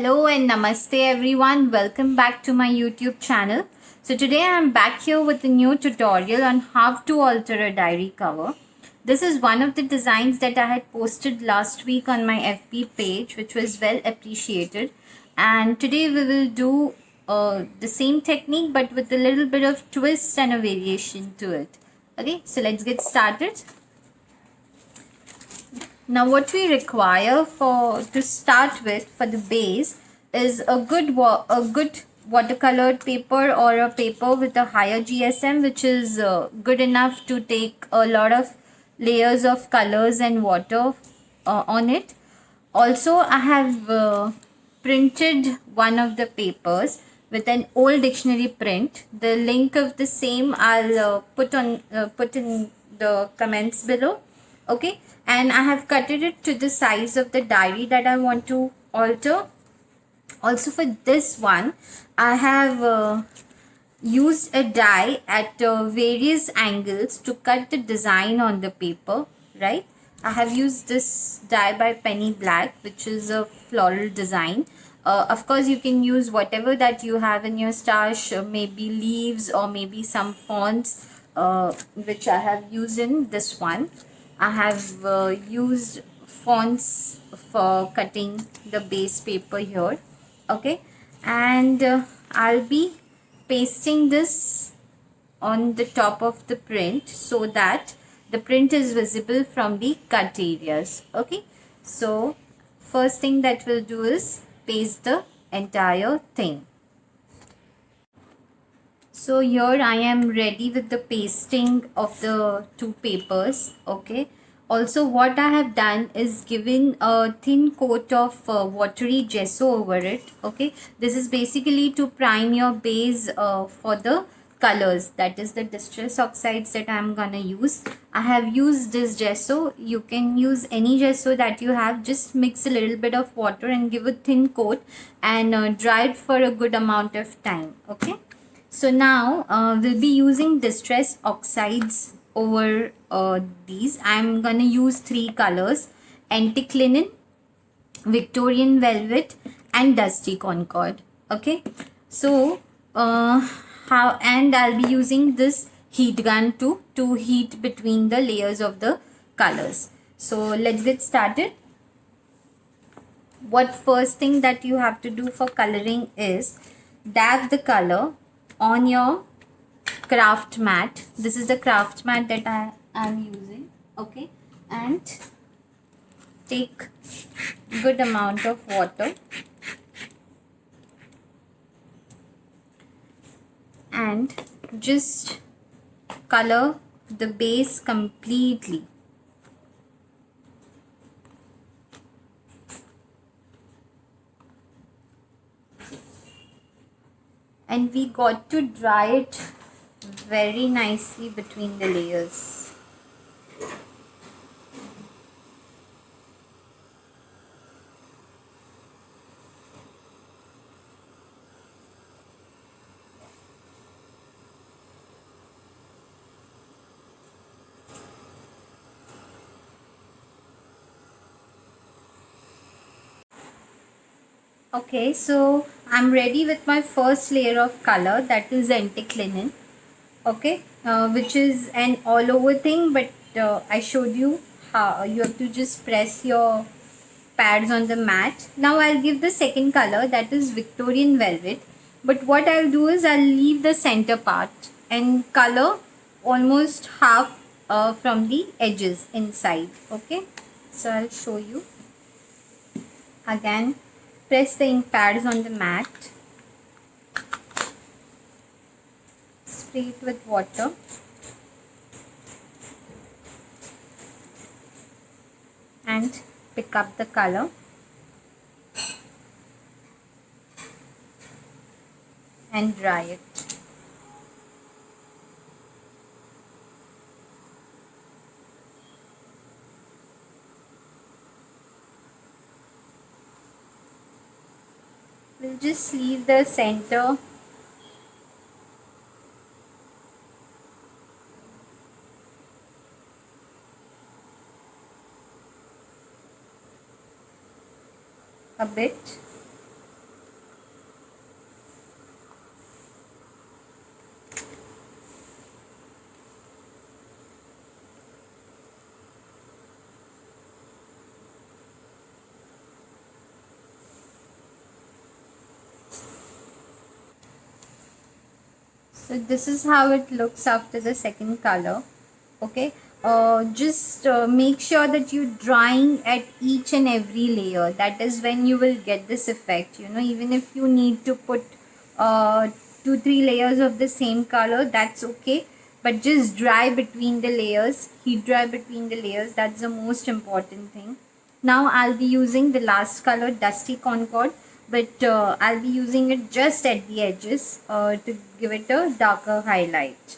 Hello and namaste everyone. Welcome back to my YouTube channel. So today I am back here with a new tutorial on how to alter a diary cover. This is one of the designs that I had posted last week on my FB page, which was well appreciated. And today we will do the same technique but with a little bit of twist and a variation to it. Okay, so let's get started. Now what we require to start with for the base is a good watercolored paper or a paper with a higher GSM, which is good enough to take a lot of layers of colors and water on it. Also, I have printed one of the papers with an old dictionary print. The link of the same I'll put in the comments below. Okay, and I have cut it to the size of the diary that I want to alter. Also for this one, I have used a die at various angles to cut the design on the paper, right? I have used this die by Penny Black, which is a floral design. Of course, you can use whatever that you have in your stash, maybe leaves or maybe some fonts, which I have used in this one. I have used fonts for cutting the base paper here. Okay, and I'll be pasting this on the top of the print so that the print is visible from the cut areas. Okay, so first thing that we'll do is paste the entire thing. So here I am ready with the pasting of the two papers. Okay, also what I have done is given a thin coat of watery gesso over it. Okay, this is basically to prime your base for the colors, that is the distress oxides that I am gonna use. I have used this gesso. You can use any gesso that you have. Just mix a little bit of water and give a thin coat and dry it for a good amount of time. Okay, so now we'll be using distress oxides over these. I'm gonna use three colors: antique linen, Victorian velvet, and dusty concord. Okay, so I'll be using this heat gun to heat between the layers of the colors. So let's get started. What first thing that you have to do for coloring is dab the color on your craft mat. This is the craft mat that I am using. Okay, and take good amount of water and just color the base completely. And we got to dry it very nicely between the layers. Okay, so I'm ready with my first layer of color, that is antique linen. Okay, which is an all over thing, but I showed you how you have to just press your pads on the mat. Now I'll give the second color, that is Victorian velvet, but what I'll do is I'll leave the center part and color almost half from the edges inside. Okay, so I'll show you. Again, press the ink pads on the mat, spray it with water, and pick up the color and dry it. We'll just leave the center a bit So this is how it looks after the second color. Okay, just make sure that you're drying at each and every layer. That is when you will get this effect. You know, even if you need to put uh, 2-3 layers of the same color, that's okay, but just dry between the layers, heat dry between the layers. That's the most important thing. Now I'll be using the last color, Dusty Concord, but I'll be using it just at the edges to give it a darker highlight.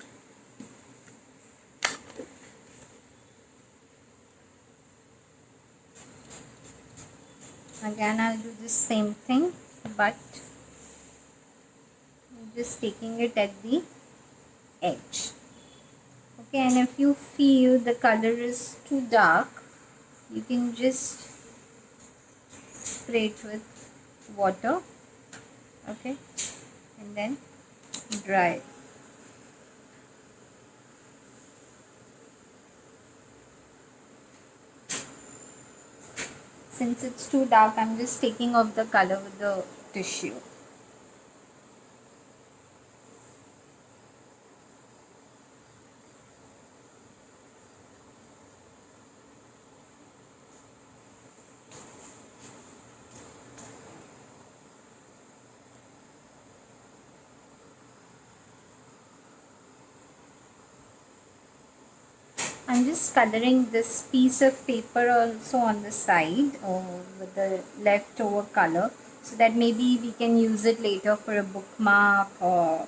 Again, I'll do the same thing, but I'm just taking it at the edge. Okay, and if you feel the color is too dark, you can just spray it with water. Okay, and then dry it. Since it's too dark, I'm just taking off the color with the tissue. I'm just coloring this piece of paper also on the side with the leftover color, so that maybe we can use it later for a bookmark, or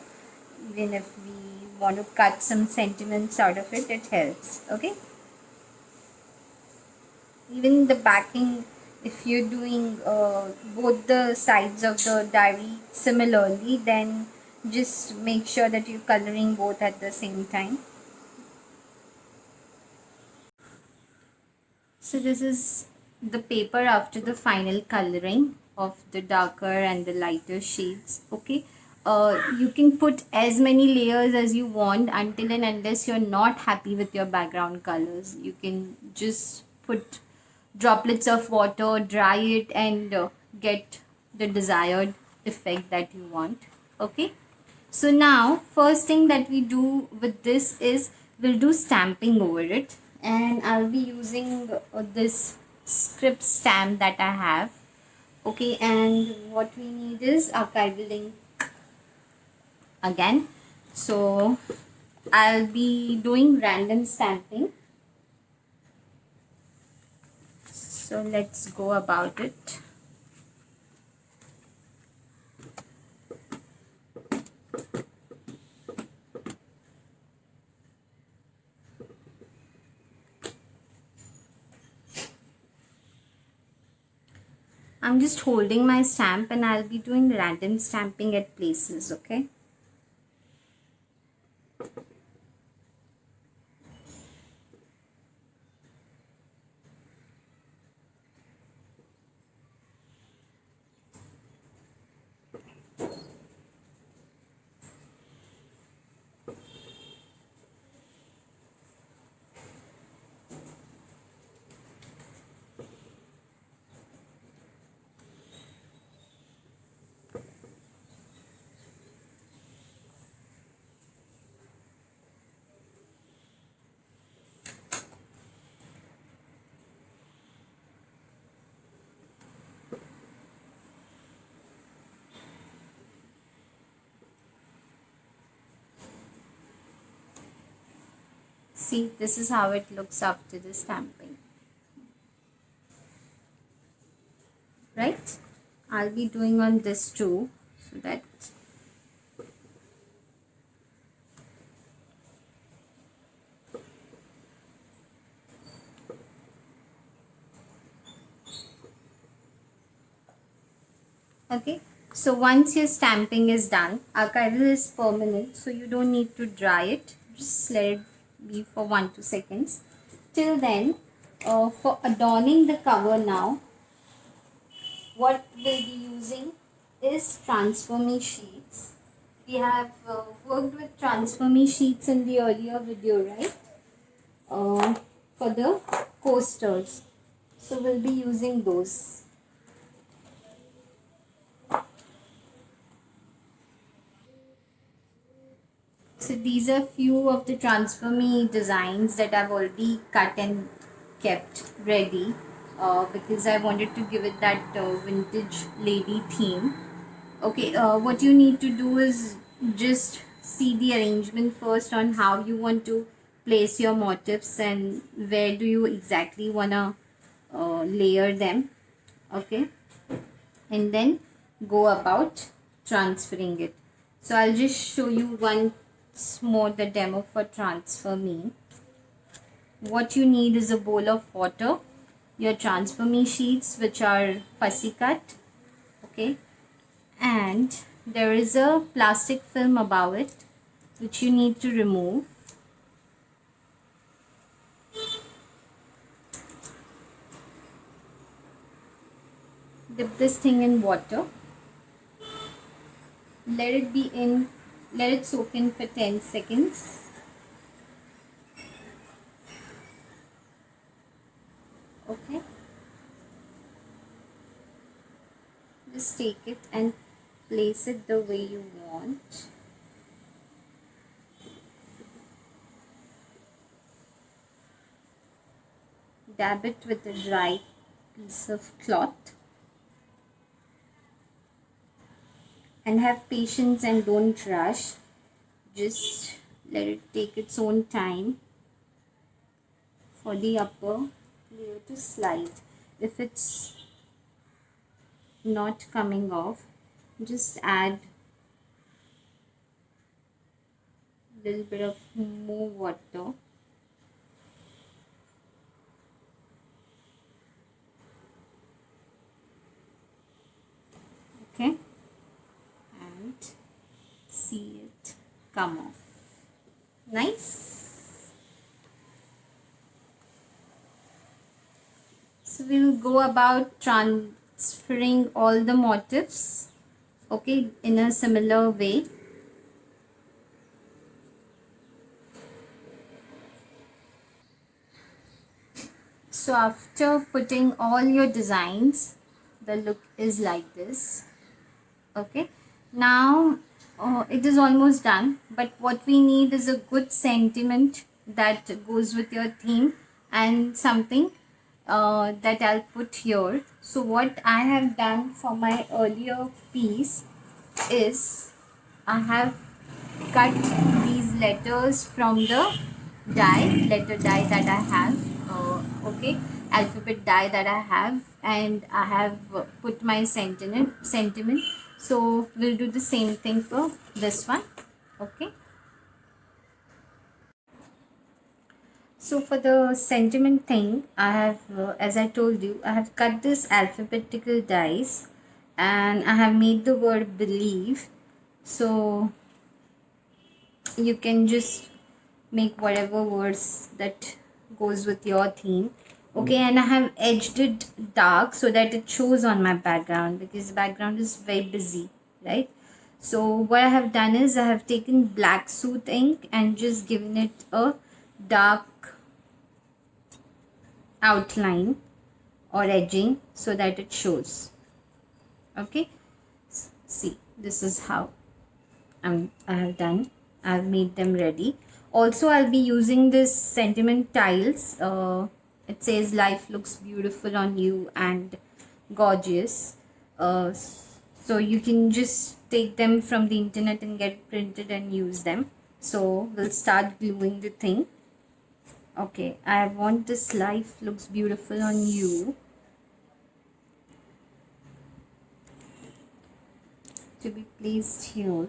even if we want to cut some sentiments out of it, it helps. Okay, even the backing, if you're doing both the sides of the diary similarly, then just make sure that you're coloring both at the same time. So this is the paper after the final coloring of the darker and the lighter shades. Okay, you can put as many layers as you want until and unless you're not happy with your background colors. You can just put droplets of water, dry it, and get the desired effect that you want. Okay, so now first thing that we do with this is we'll do stamping over it, and I'll be using this script stamp that I have. Okay, and what we need is archival ink again. So I'll be doing random stamping. So let's go about it. I'm just holding my stamp and I'll be doing random stamping at places. Okay. See, this is how it looks after the stamping. Right? I'll be doing on this too, so that okay. So once your stamping is done, archival is permanent, so you don't need to dry it. Just let it be for 1-2 seconds. Till then, for adorning the cover now, what we'll be using is transfer me sheets. We have worked with transfer me sheets in the earlier video, right? For the coasters. So we'll be using those. So these are few of the Transfer Me designs that I've already cut and kept ready because I wanted to give it that vintage lady theme. Okay, what you need to do is just see the arrangement first on how you want to place your motifs and where do you exactly want to layer them. Okay, and then go about transferring it. So I'll just show you once more the demo for Transfer Me. What you need is a bowl of water, your Transfer Me sheets which are fussy cut, okay, and there is a plastic film above it which you need to remove. Dip this thing in water, let it be in, let it soak in for 10 seconds. Okay, just take it and place it the way you want. Dab it with a dry piece of cloth and have patience and don't rush. Just let it take its own time for the upper layer to slide. If it's not coming off, just add a little bit of more water. Okay, and see it come off. Nice. So we'll go about transferring all the motifs, okay, in a similar way. So after putting all your designs, the look is like this. Okay, now it is almost done, but what we need is a good sentiment that goes with your theme and something that I'll put here. So what I have done for my earlier piece is I have cut these letters from the letter die that I have, okay, alphabet die that I have, and I have put my sentiment. So we'll do the same thing for this one. Okay, so for the sentiment thing, I have, as I told you, I have cut this alphabetical dice and I have made the word believe. So you can just make whatever words that goes with your theme. Okay, and I have edged it dark so that it shows on my background because the background is very busy, right? So what I have done is I have taken black soot ink and just given it a dark outline or edging so that it shows. Okay, see, this is how I have done. I've made them ready. Also, I'll be using this sentiment tiles. It says life looks beautiful on you and gorgeous. So you can just take them from the internet and get printed and use them. So we'll start gluing the thing. Okay, I want this life looks beautiful on you to be placed here.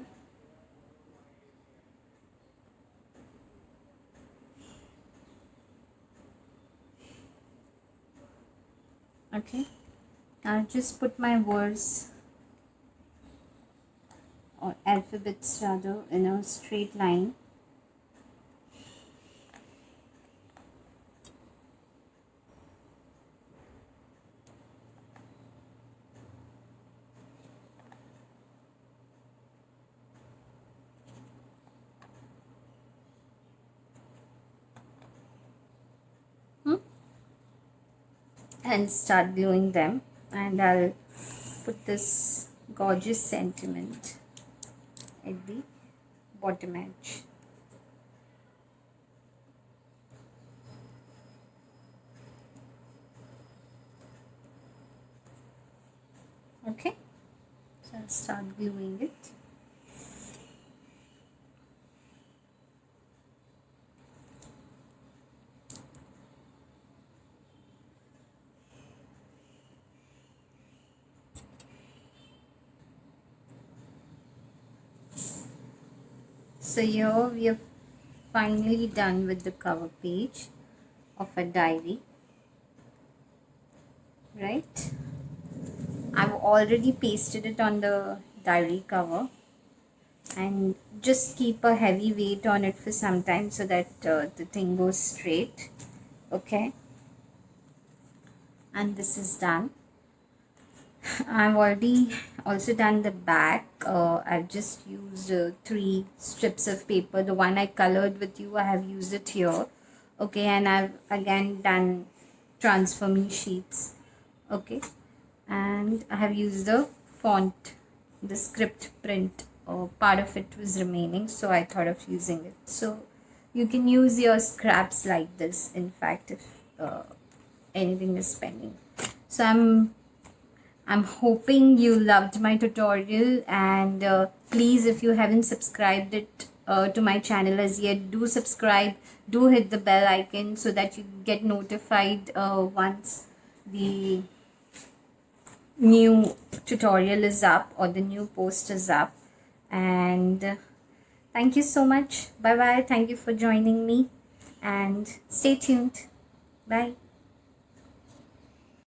Okay, I'll just put my words or alphabets rather in a straight line. And start gluing them, and I'll put this gorgeous sentiment at the bottom edge. Okay, so I'll start gluing it. So here we are finally done with the cover page of a diary, right? I've already pasted it on the diary cover, and just keep a heavy weight on it for some time so that the thing goes straight. Okay, and this is done. I've already also done the back. I've just used 3 strips of paper. The one I colored with you, I have used it here. Okay, and I've again done transfer me sheets. Okay, and I have used the font, the script print. Part of it was remaining, so I thought of using it. So you can use your scraps like this, in fact, if anything is pending. So I'm hoping you loved my tutorial, and please, if you haven't subscribed it to my channel as yet, do subscribe, do hit the bell icon so that you get notified once the new tutorial is up or the new post is up. And thank you so much. Bye bye. Thank you for joining me, and stay tuned. Bye.